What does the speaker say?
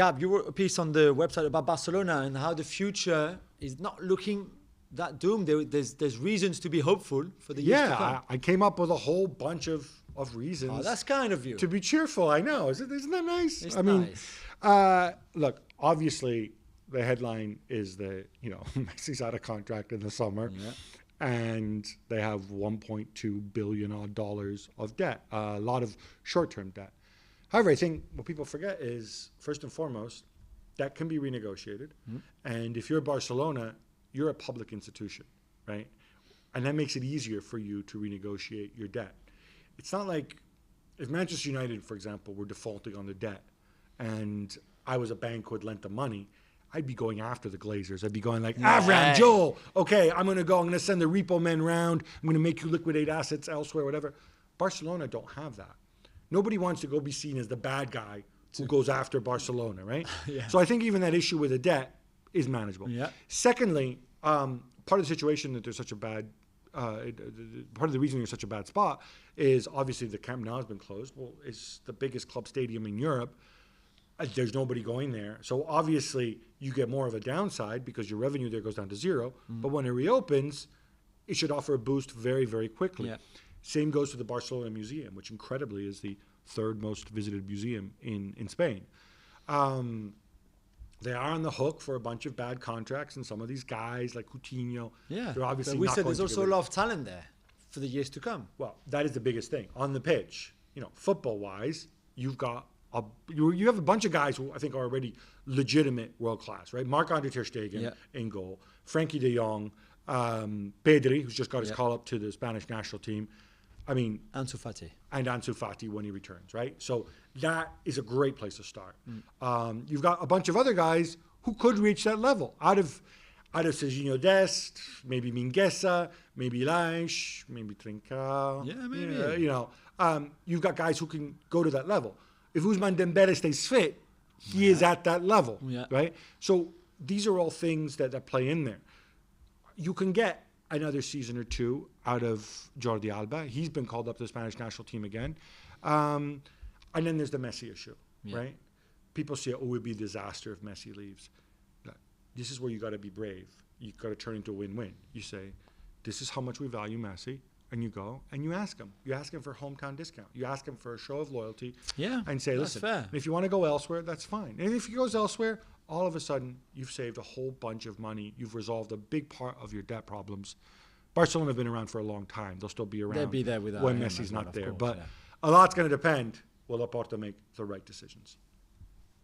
Gab, you wrote a piece on the website about Barcelona and how the future is not looking that doomed. There's reasons to be hopeful for the years to come. Yeah, I came up with a whole bunch of reasons. Oh, that's kind of you. To be cheerful, I know. Isn't that nice? It's nice. Look, obviously, the headline is that, Messi's out of contract in the summer. Yeah. And they have $1.2 billion of debt, a lot of short-term debt. However, I think what people forget is, first and foremost, that can be renegotiated. Mm-hmm. And if you're Barcelona, you're a public institution, right? And that makes it easier for you to renegotiate your debt. It's not like if Manchester United, for example, were defaulting on the debt and I was a bank who had lent them money, I'd be going after the Glazers. I'd be going like, Avram, Joel, okay, I'm going to send the repo men round. I'm going to make you liquidate assets elsewhere, whatever. Barcelona don't have that. Nobody wants to go be seen as the bad guy who goes after Barcelona, right? Yeah. So I think even that issue with the debt is manageable. Yeah. Secondly, part of the situation that there's such a bad, part of the reason there's such a bad spot is obviously the Camp Nou has been closed. Well, it's the biggest club stadium in Europe. There's nobody going there. So obviously you get more of a downside because your revenue there goes down to zero. Mm. But when it reopens, it should offer a boost very, very quickly. Yeah. Same goes to the Barcelona Museum, which incredibly is the third most visited museum in Spain. They are on the hook for a bunch of bad contracts, and some of these guys like Coutinho, they're obviously but we said there's also a lot of talent there for the years to come. Well, that is the biggest thing. On the pitch, football-wise, you've got you have a bunch of guys who I think are already legitimate world class, right? Marc-André ter Stegen in goal, Frenkie de Jong, Pedri, who's just got his call up to the Spanish national team. I mean, Ansu Fati. And Ansu Fati when he returns, right? So that is a great place to start. You've got a bunch of other guys who could reach that level out of Serginho Dest, maybe Mingueza, maybe Lange, maybe Trincao. Yeah, maybe. You've got guys who can go to that level. If Ousmane Dembele stays fit, he is at that level, right? So these are all things that play in there. You can get another season or two out of Jordi Alba. He's been called up to the Spanish national team again. And then there's the Messi issue, right? People say, it would be a disaster if Messi leaves. This is where you got to be brave. You got to turn into a win-win. You say, this is how much we value Messi. And you go and you ask him. You ask him for a hometown discount. You ask him for a show of loyalty. Yeah, and say, listen, fair. If you want to go elsewhere, that's fine. And if he goes elsewhere, all of a sudden, you've saved a whole bunch of money. You've resolved a big part of your debt problems. Barcelona have been around for a long time. They'll still be around. They'll be there without when Messi's not there. But a lot's going to depend. Will Laporta make the right decisions?